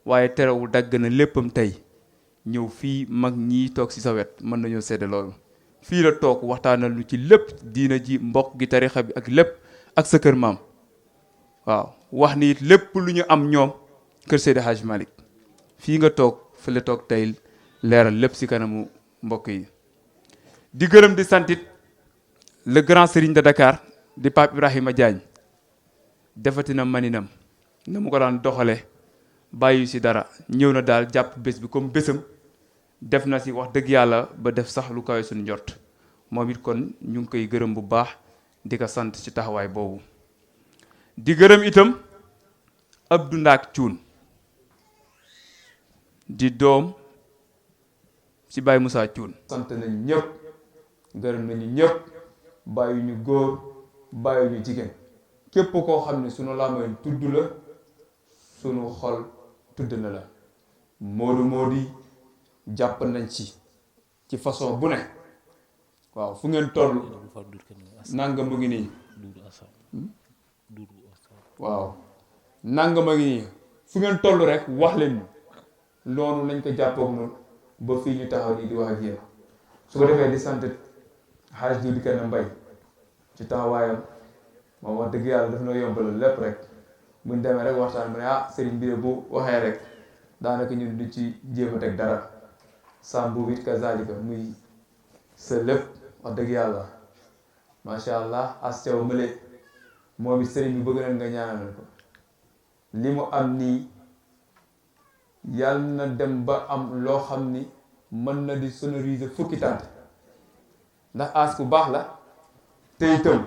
waaye terewul dagg na léppam tey ñëw fii mag ñii toog ci sa wet mën nañoo sedde loolu fii la toog waxtaanal lu ci lépp diina ji mbokk gi tarixa bi ak lépp ak sa kër maam waaw wax ni it lépp lu ñu am ñoom kër Seydi Hadj Malick fii nga toog fi la toog tey leeral lépp ci kanamu mbokk yi di gërëm di santit le grand serigne de Dakar di Pape Ibrahima Diagne defati na maninam na mu ko daan doxale bàyyi ci dara ñëw na daal jàpp bés bi comme bésam def na ci wax dëgg yàlla ba def sax lu kawe suñu njort moom it kon ñu ngi koy gërëm bu baax di ko sant ci taxawaay boobu di gërëm itam Abdou Ndaak Cuun di doom ci Baye Moussa Cuun sant nañ ñëpp gërëm nañu ñëpp bàyyi ñu góor bàyyi ñu jigéen képp koo xam ne sunu làmmiñ tudd la sunu xol tudd na la moodu jàpp nañ ci façon bu ne waaw fu ngeen toll nangam a ngi nii waaw nangam a ngi nii fu ngeen toll rek wax leen loolu lañ ko jàppoog noonu ba fii ñu taxaw nii di wax ak yéen su ko defee di sant xaalis du di kenn mbay ci taxawaayam moom wax dëgg yàlla daf na yombalal lépp rek buñ demee rek waxtaan mu ne sëriñ bi bu waxee rek daanaka ñun du ci jéem a teg dara sàmbu it kazalika muy sa lépp wax dëgg yàlla macha allah astew mële moom it sëriñ bi bëgg nañ nga ñaanal ko li mu am nii yàlla na dem ba am loo xam ni mën na di sonoriser fukki tànt ndax as ku baax la te itam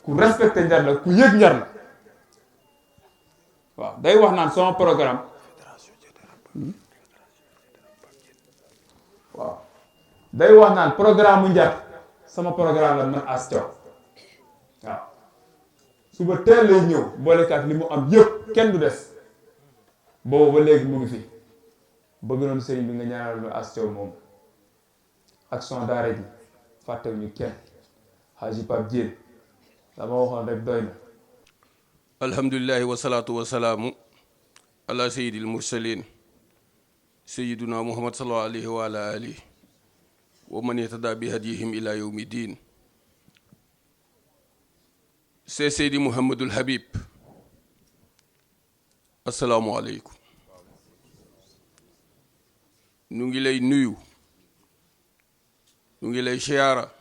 ku respecté njar la ku yëg njar la waaw day wax naan sama programme waaw day wax naan programme mu njar sama programme la man as Thiaw waaw suba teel lay ñëw boolekaat li mu am yëpp kenn du des boobu ba léegi mu ngi fi bëgg noonu sëriñ bi nga ñaanal lu as Thiaw moom ak son daara ji fàttewu ñu kenn Haji Pape Diène dama waxoon rek doy na alhamdulillahi wasalaatu wasalaamu ala sayyidil mursalin sayyiduna muhammad sallallahu alayhi wa ala alihi wa man ihtada bi hadihim ila yawmi din. c'est Seydi Mouhamadul Habib. asalaamualeykum. ñu ngi lay nuyu, ñu ngi lay siyaara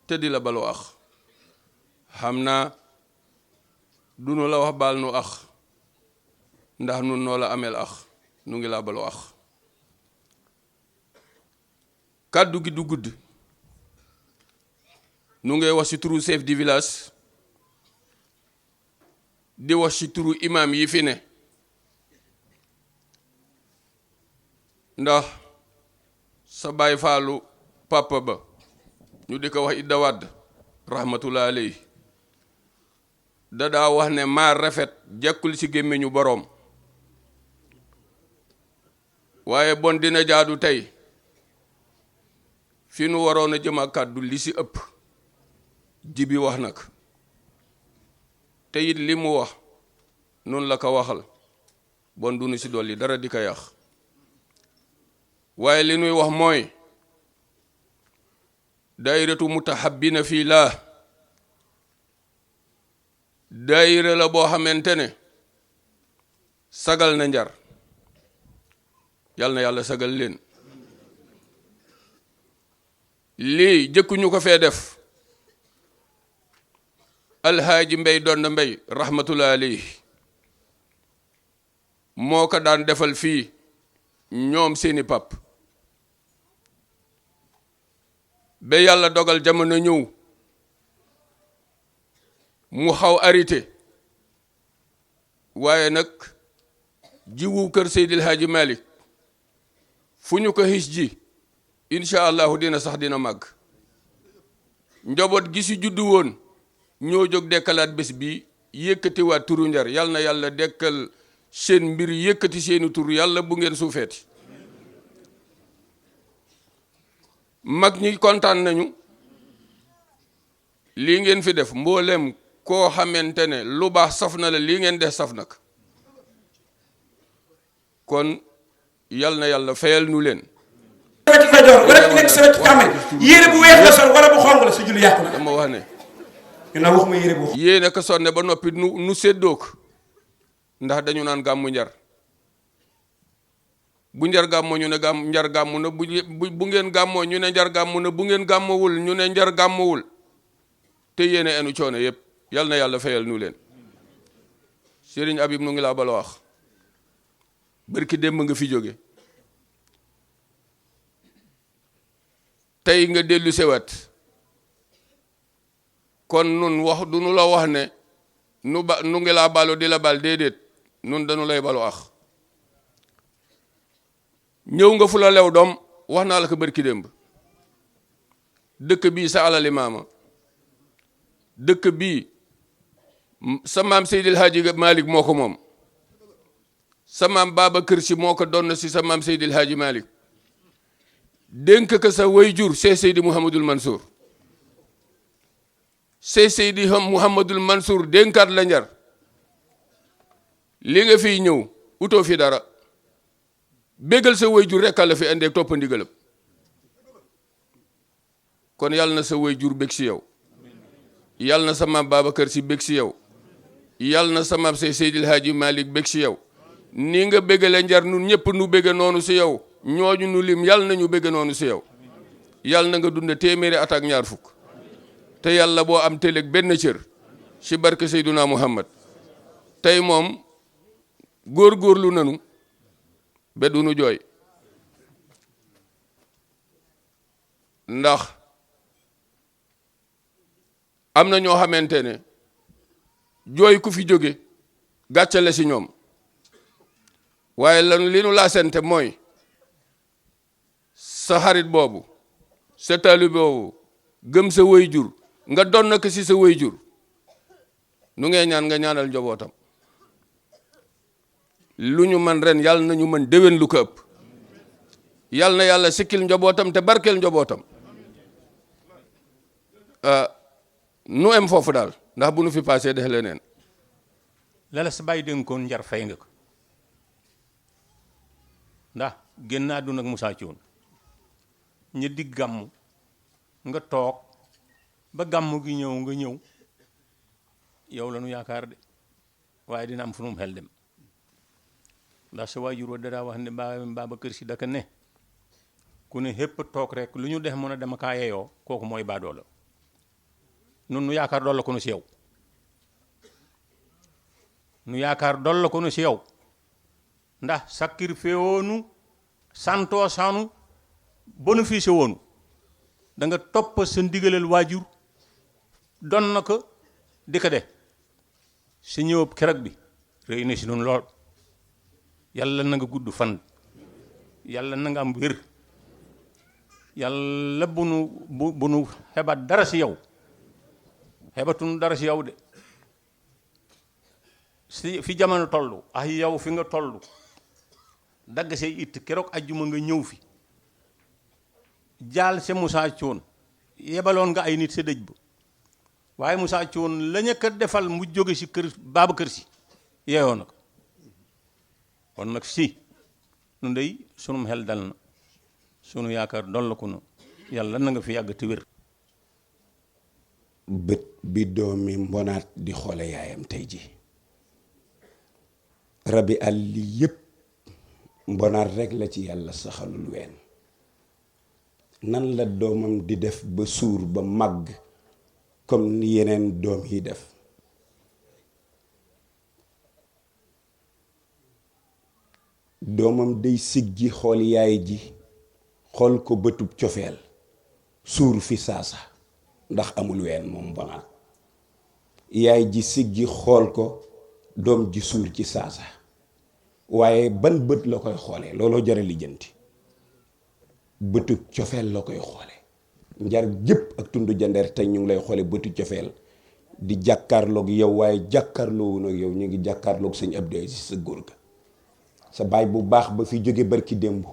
te di la balu ax. xam naa du nu la wax baal nu ax ndax nun noo la ameel ax. nu ngi laa balu ax. kàddu gi du gudd. nu ngay wax ci turu chef du village, di wax ci turu imam yi fi ne, ndax sa baay faalu papa ba ñu di ko wax Idda Wàdd rahmatullah alayhi da daa wax ne maa rafet jekkul ci gémmiñu boroom. waaye bon dina jaadu tey fi nu waroon a jëm ak kàddu li ci ëpp jibi wax nag te it li mu wax noonu la ko waxal, bon du nu ci dolli dara di ko yàq. waaye li nuy wax mooy daayiratu mutahabbina fii laa daayira la boo xamante ne sagal na Njar. yal na yàlla sagal leen. lii jëkkuñu ko fee def. alhaaji Mbay Donn Mbay rahmatullah alayhi moo ko daan defal fii ñoom seeni pap ba yàlla dogal jamono ñëw mu xaw arrêté. waaye nag jiwu kër Seydil Haaji Malick fu ñu ko xis ji incha allahu dina sax dina màgg. njaboot gi si juddu woon ñoo jóg dekkalaat bés bi yëkkatiwaat turu Njar. yal na yàlla dekkal seen mbir yëkkati seeni tur, yàlla bu ngeen suufeeti. mag ñi kontaan nañu lii ngeen fi def. mboolem koo xamante ne lu baax saf na la lii ngeen def saf nag. kon yal na yàlla fayal nu leen. weti Kajoor wala ku nekk sa wetu càmmoñ yére bu weex la sol wala bu xonq la sa julli yàqu na. dama wax ne ñu naan waxuma yére bu yéene ko sonne ba noppi nu séddoo ko ndax dañu naan gàmmu Njar. bu Njar gàmmoo ñu ne Njar gàmmu na bu ngeen gàmmoo ñu ne Njar gàmmu na bu ngeen gàmmowul ñu ne Njar gàmmowul te yéene enu coono yëpp. yal na yàlla fayal nu leen. Serigne Habib nu ngi laa bala wax barki démb nga fi jóge tey nga dellu sewat kon nun wax du nu la wax ne nu ngi laa balu di la bal déedéet nun dañu lay balu ax. ñëw nga fu la lew doom wax naa la ko barki démb. dëkk bii sa alali maama, dëkk bii sa maam Seydil Haaji Malick moo ko moom, sa maam Babacar Si moo ko donn si sa maam Seydil Haaji Malick. dénk ko sa wayjur see Seydi Mouhamadul Mansour. see Seydi Mouhamadul Mansour dénkaat la Njar. li nga fiy ñëw utoo fi dara bégal sa wayjur rekk la fi indee topp ndigalam. kon yàlla na sa wayjur bég si yow, yàlla na sa maam Babacar Si bég si yow, yàlla na sa maam say Seydil Haaji Malick bég si yow. ni nga bégale Njar nun ñëpp nu bége noonu si yow, ñooñu nu lim yàlla na ñu bége noonu si yow. yàlla na nga dund téeméeri at ak ñaar fukk te yàlla boo am téleg benn cër si barke Seyduna Muhammad. tey moom góorgóorlu nanu ba du nu jooy ndax am na ñoo xamante ne jooy ku fi jóge gàccale si ñoom. waaye lan li nu laa sente mooy sa xarit boobu sa taalibe boobu gëm sa wayjur nga donn ko si sa wayjur nu ngay ñaan nga ñaanal njabootam. lu ñu man ren yàlla na ñu mën déwén lu ko ëpp. yàlla na yàlla sikkil njabootam te barkeel njabootam. nu em foofu daal ndax bu nu fi passé def leneen. la la sa bàyyi dénkoon Njar fay nga ko. ndax génn àdduna ak Moussa Thion ñi di gàmm nga toog ba gàmm gi ñëw nga ñëw yow la nu yaakaar de waaye dina am fu nu xel dem ndax sa waajur wa dadaa wax ne Babacar Si daka ne ku ne xépp toog rek lu ñu def mën a dem kaa yeyoo kooku mooy baadoo la nun nu yaakaar dool la ko nu si yow nu yaakaar dool la ko nu si yow ndax sacrifié woonu santoo sanu bénéfice woonu da nga topp sa ndigalal waajur don na ko di ko de si ñëwab keroog bi rëy na si noonu lool yàlla na nga gudd fan yàlla na nga am wér yàlla bu nu xebat dara si yow xebatunu dara si yow de si fi jamono toll ah yow fi nga toll dagg say it keroog ajjuma nga ñëw fi jaal sa Moussa Thion yebaloon nga ay nit sa dëj ba waaye Moussa Thion la ñu ko defal mu jóge si kër Babacar Si yeeyoo na ko kon nag si nu ndey sunum xel dal na sunu yaakaar dolla ko nu yàlla na nga fi yàgg te wér bët bi doomi mbonaat di xoole yaayam tey ji rabi àll li yépp mbonaat rek la ci yàlla saxalul ween nan la doomam di def ba suur ba màgg comme ni yeneen doom yi def doomam day siggi xool yaay ji xool ko bëtub cofeel suur fi saasa ndax amul ween moom bonaat yaay ji siggi xool ko doom ji suur ci saasa waaye ban bët la koy xoolee looloo jara lijjanti bëtub cofeel la koy xoole njar jëpp ak tund jandeer tey ñu ngi lay xoole bëtu cofeel di jàkkaarloog yow waaye jàkkaarloowu nag yow ñu ngi jàkkaarloog sëñ Abdou Aziz sa góor ga sa baay bu baax ba fi jóge barki démb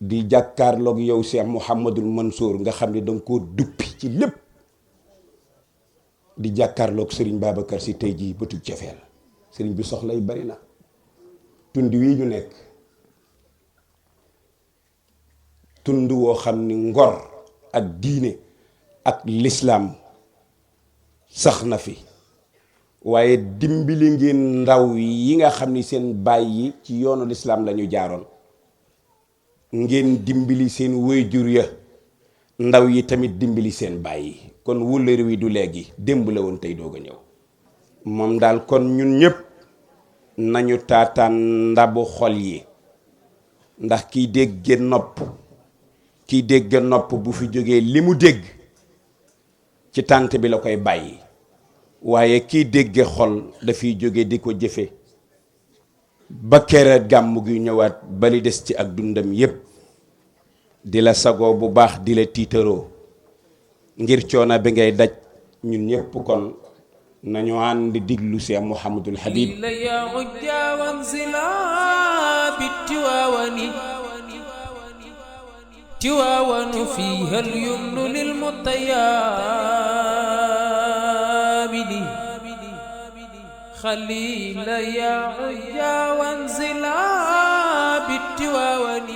di jàkkaarloog yow Cheikh Mouhamadul Mansour nga xam ne danga koo duppi ci lépp di jàkkaarloog sëriñ Babacar Si tey jii bëtu cofeel sëriñ bi soxla yi bari na tund wii ñu nekk tund woo xam ni ngor ak diine ak lislaam sax na fi waaye dimbali ngeen ndaw yi nga xam ni seen baay yi ci yoonu lislaam lañu jaaroon ngeen dimbali seen waajur ya ndaw yi tamit dimbali seen baay yi kon wóllëre wi du léegi démb la woon tey doog a ñëw moom daal kon ñun ñëpp nañu taataan ndabu xol yi ndax kiy dégge nopp bu fi jógee li mu dégg ci tànt bi la koy bàyyi waaye kiy dégge xol dafiy jóge di ko jëfe ba kere gàmm gi ñëwaat bali des ci ak dundam yépp di la sagoo bu baax di la tiitaroo ngir coono bi ngay daj ñun ñépp kon nañu ànd diglu Cheikh Mouhamadul Habib تواون فيها اليمن للمطيابد خليل يا عيا وانزلا بالتواون